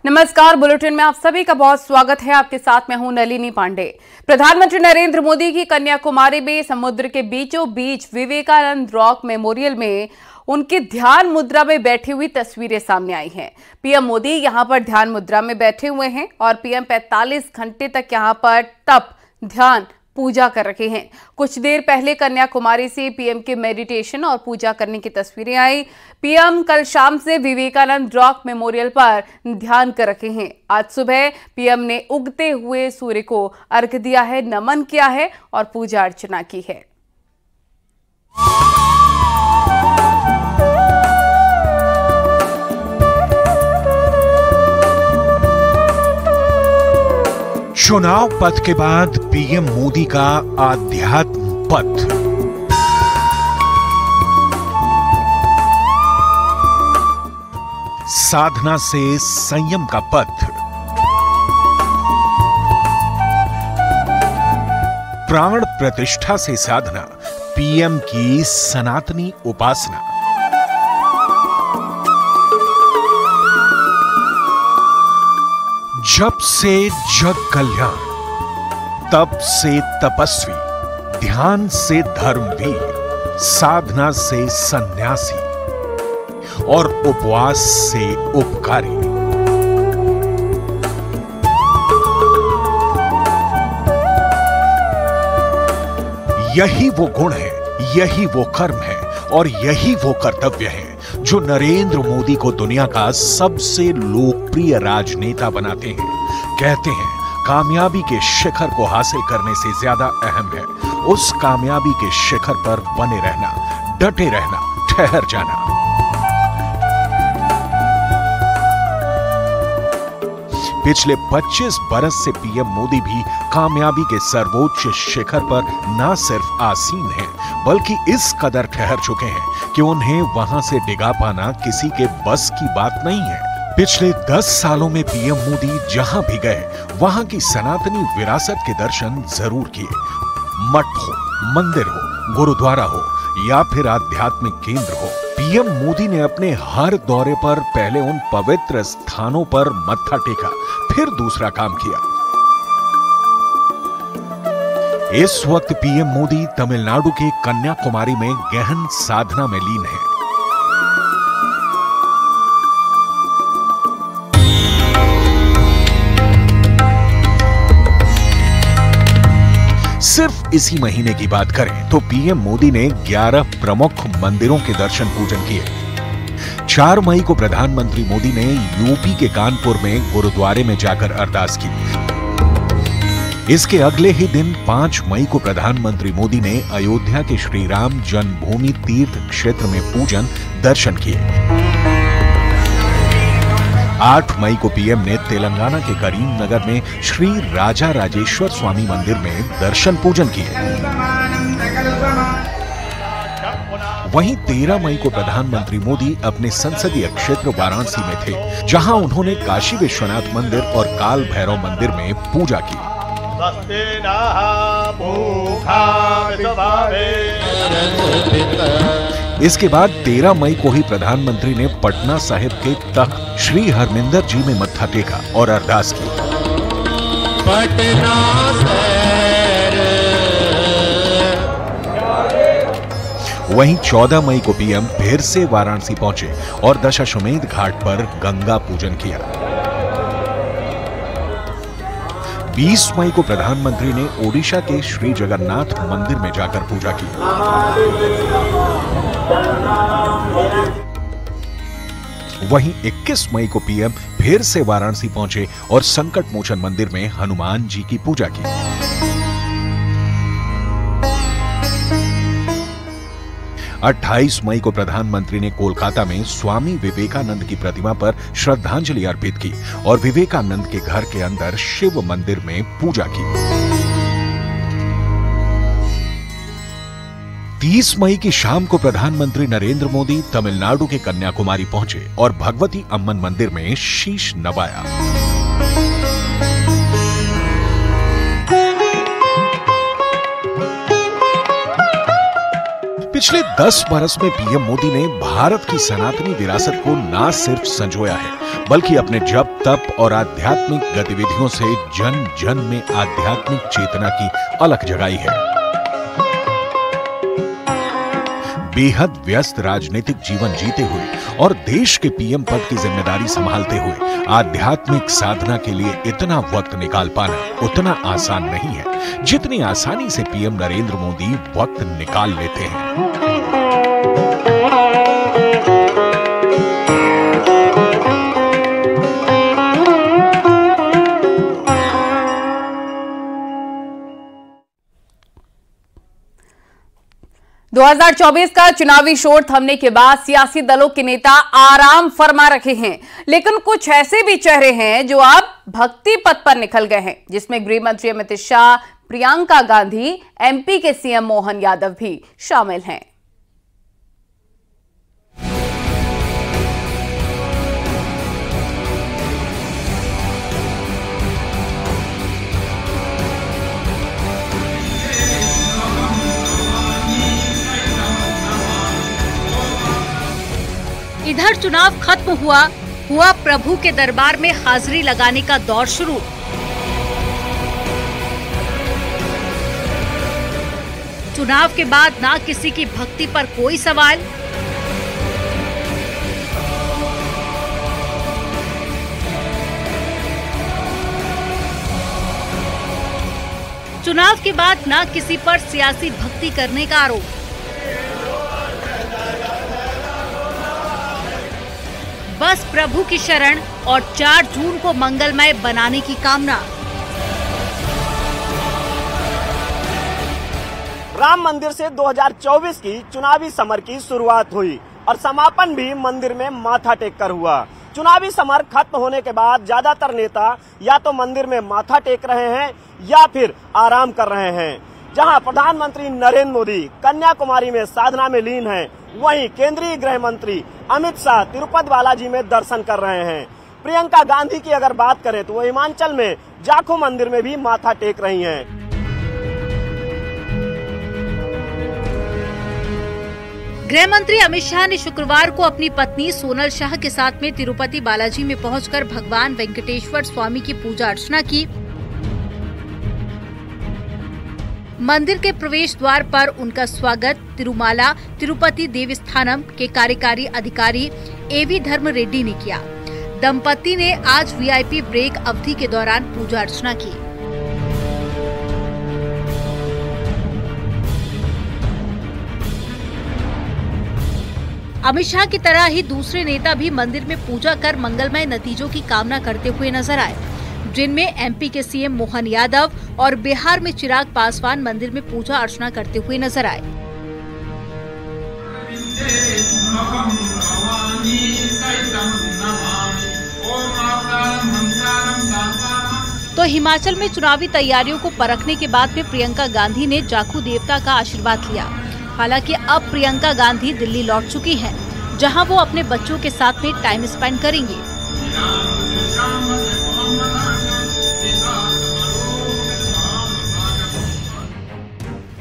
नमस्कार, बुलेटिन में आप सभी का बहुत स्वागत है। आपके साथ मैं हूं नलिनी पांडे। प्रधानमंत्री नरेंद्र मोदी की कन्याकुमारी में समुद्र के बीचों बीच विवेकानंद रॉक मेमोरियल में उनकी ध्यान मुद्रा में बैठी हुई तस्वीरें सामने आई हैं। पीएम मोदी यहां पर ध्यान मुद्रा में बैठे हुए हैं और पीएम 45 घंटे तक यहां पर तप, ध्यान, पूजा कर रहे हैं। कुछ देर पहले कन्याकुमारी से पीएम के मेडिटेशन और पूजा करने की तस्वीरें आई। पीएम कल शाम से विवेकानंद रॉक मेमोरियल पर ध्यान कर रहे हैं। आज सुबह पीएम ने उगते हुए सूर्य को अर्घ्य दिया है, नमन किया है और पूजा अर्चना की है। चुनाव पथ के बाद पीएम मोदी का आध्यात्म पथ। साधना से संयम का पथ, प्राण प्रतिष्ठा से साधना, पीएम की सनातनी उपासना। जप से जग कल्याण, तप से तपस्वी, ध्यान से धर्मवीर, साधना से सन्यासी और उपवास से उपकारी। यही वो गुण है, यही वो कर्म है और यही वो कर्तव्य है जो नरेंद्र मोदी को दुनिया का सबसे लोकप्रिय राजनेता बनाते हैं। कहते हैं, कामयाबी के शिखर को हासिल करने से ज्यादा अहम है उस कामयाबी के शिखर पर बने रहना, डटे रहना, ठहर जाना। पिछले 25 बरस से पीएम मोदी भी कामयाबी के सर्वोच्च शिखर पर न सिर्फ आसीन हैं, बल्कि इस कदर ठहर चुके हैं कि उन्हें वहां से डिगा पाना किसी के बस की बात नहीं है। पिछले 10 सालों में पीएम मोदी जहां भी गए वहां की सनातनी विरासत के दर्शन जरूर किए। मठ हो, मंदिर हो, गुरुद्वारा हो या फिर आध्यात्मिक केंद्र हो, पीएम मोदी ने अपने हर दौरे पर पहले उन पवित्र स्थानों पर मत्था टेका, फिर दूसरा काम किया। इस वक्त पीएम मोदी तमिलनाडु के कन्याकुमारी में गहन साधना में लीन है। सिर्फ इसी महीने की बात करें तो पीएम मोदी ने 11 प्रमुख मंदिरों के दर्शन पूजन किए। 4 मई को प्रधानमंत्री मोदी ने यूपी के कानपुर में गुरुद्वारे में जाकर अरदास की। इसके अगले ही दिन 5 मई को प्रधानमंत्री मोदी ने अयोध्या के श्री राम जन्मभूमि तीर्थ क्षेत्र में पूजन दर्शन किए। 8 मई को पीएम ने तेलंगाना के करीमनगर में श्री राजा राजेश्वर स्वामी मंदिर में दर्शन पूजन किए। वहीं 13 मई को प्रधानमंत्री मोदी अपने संसदीय क्षेत्र वाराणसी में थे, जहां उन्होंने काशी विश्वनाथ मंदिर और काल भैरव मंदिर में पूजा की। इसके बाद 13 मई को ही प्रधानमंत्री ने पटना साहिब के तख्त श्री हरमिंदर जी में मत्था टेका और अरदास की। वहीं 14 मई को पीएम फिर से वाराणसी पहुंचे और दशाश्वमेध घाट पर गंगा पूजन किया। 20 मई को प्रधानमंत्री ने ओडिशा के श्री जगन्नाथ मंदिर में जाकर पूजा की। वहीं 21 मई को पीएम फिर से वाराणसी पहुंचे और संकट मोचन मंदिर में हनुमान जी की पूजा की। 28 मई को प्रधानमंत्री ने कोलकाता में स्वामी विवेकानंद की प्रतिमा पर श्रद्धांजलि अर्पित की और विवेकानंद के घर के अंदर शिव मंदिर में पूजा की। 30 मई की शाम को प्रधानमंत्री नरेंद्र मोदी तमिलनाडु के कन्याकुमारी पहुंचे और भगवती अम्मन मंदिर में शीश नवाया। पिछले 10 बरस में पीएम मोदी ने भारत की सनातनी विरासत को न सिर्फ संजोया है, बल्कि अपने जप तप और आध्यात्मिक गतिविधियों से जन जन में आध्यात्मिक चेतना की अलख जगाई है। बेहद व्यस्त राजनीतिक जीवन जीते हुए और देश के पीएम पद की जिम्मेदारी संभालते हुए आध्यात्मिक साधना के लिए इतना वक्त निकाल पाना उतना आसान नहीं है जितनी आसानी से पीएम नरेंद्र मोदी वक्त निकाल लेते हैं। 2024 का चुनावी शोर थमने के बाद सियासी दलों के नेता आराम फरमा रखे हैं, लेकिन कुछ ऐसे भी चेहरे हैं जो अब भक्ति पथ पर निकल गए हैं, जिसमें गृह मंत्री अमित शाह, प्रियंका गांधी, एमपी के सीएम मोहन यादव भी शामिल हैं। इधर चुनाव खत्म हुआ प्रभु के दरबार में हाजिरी लगाने का दौर शुरू। चुनाव के बाद ना किसी की भक्ति पर कोई सवाल, चुनाव के बाद ना किसी पर सियासी भक्ति करने का आरोप। बस प्रभु की शरण और 4 जून को मंगलमय बनाने की कामना। राम मंदिर से 2024 की चुनावी समर की शुरुआत हुई और समापन भी मंदिर में माथा टेक कर हुआ। चुनावी समर खत्म होने के बाद ज्यादातर नेता या तो मंदिर में माथा टेक रहे हैं या फिर आराम कर रहे हैं। जहां प्रधानमंत्री नरेंद्र मोदी कन्याकुमारी में साधना में लीन हैं, वहीं केंद्रीय गृह मंत्री अमित शाह तिरुपति बालाजी में दर्शन कर रहे हैं। प्रियंका गांधी की अगर बात करें तो वो हिमाचल में जाखू मंदिर में भी माथा टेक रही हैं। गृह मंत्री अमित शाह ने शुक्रवार को अपनी पत्नी सोनल शाह के साथ में तिरुपति बालाजी में पहुंचकर भगवान वेंकटेश्वर स्वामी की पूजा अर्चना की। मंदिर के प्रवेश द्वार पर उनका स्वागत तिरुमाला तिरुपति देवस्थानम के कार्यकारी अधिकारी एवी धर्म रेड्डी ने किया। दंपति ने आज वीआईपी ब्रेक अवधि के दौरान पूजा अर्चना की। अमित शाह की तरह ही दूसरे नेता भी मंदिर में पूजा कर मंगलमय नतीजों की कामना करते हुए नजर आए, जिनमें एमपी के सीएम मोहन यादव और बिहार में चिराग पासवान मंदिर में पूजा अर्चना करते हुए नजर आए। तो हिमाचल में चुनावी तैयारियों को परखने के बाद में प्रियंका गांधी ने जाखू देवता का आशीर्वाद लिया। हालांकि अब प्रियंका गांधी दिल्ली लौट चुकी हैं, जहां वो अपने बच्चों के साथ में टाइम स्पेंड करेंगी।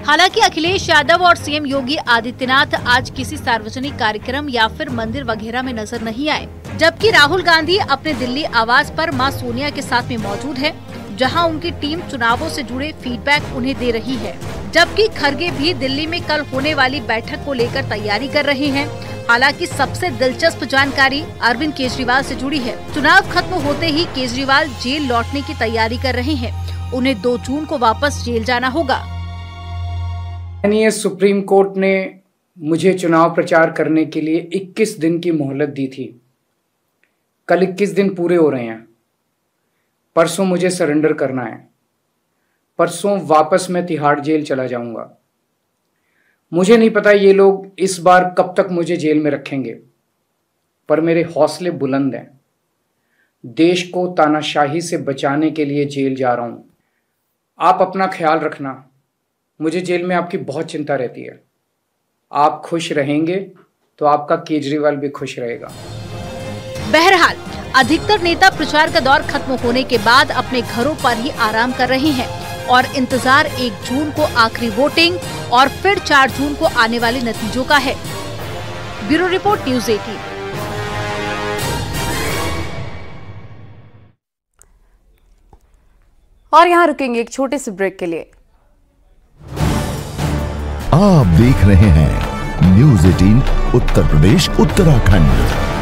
हालांकि अखिलेश यादव और सीएम योगी आदित्यनाथ आज किसी सार्वजनिक कार्यक्रम या फिर मंदिर वगैरह में नजर नहीं आए, जबकि राहुल गांधी अपने दिल्ली आवास पर मां सोनिया के साथ में मौजूद है, जहां उनकी टीम चुनावों से जुड़े फीडबैक उन्हें दे रही है। जबकि खरगे भी दिल्ली में कल होने वाली बैठक को लेकर तैयारी कर रहे हैं। हालांकि सबसे दिलचस्प जानकारी अरविंद केजरीवाल से जुड़ी है। चुनाव खत्म होते ही केजरीवाल जेल लौटने की तैयारी कर रहे हैं। उन्हें 2 जून को वापस जेल जाना होगा। माननीय सुप्रीम कोर्ट ने मुझे चुनाव प्रचार करने के लिए 21 दिन की मोहलत दी थी। कल 21 दिन पूरे हो रहे हैं। परसों मुझे सरेंडर करना है। परसों वापस मैं तिहाड़ जेल चला जाऊंगा। मुझे नहीं पता ये लोग इस बार कब तक मुझे जेल में रखेंगे, पर मेरे हौसले बुलंद हैं। देश को तानाशाही से बचाने के लिए जेल जा रहा हूं। आप अपना ख्याल रखना। मुझे जेल में आपकी बहुत चिंता रहती है। आप खुश रहेंगे तो आपका केजरीवाल भी खुश रहेगा। बहरहाल अधिकतर नेता प्रचार का दौर खत्म होने के बाद अपने घरों पर ही आराम कर रहे हैं और इंतजार 1 जून को आखिरी वोटिंग और फिर 4 जून को आने वाले नतीजों का है। Bureau report, news 18। और यहाँ रुकेंगे एक छोटे से ब्रेक के लिए। आप देख रहे हैं न्यूज़ 18 उत्तर प्रदेश उत्तराखंड।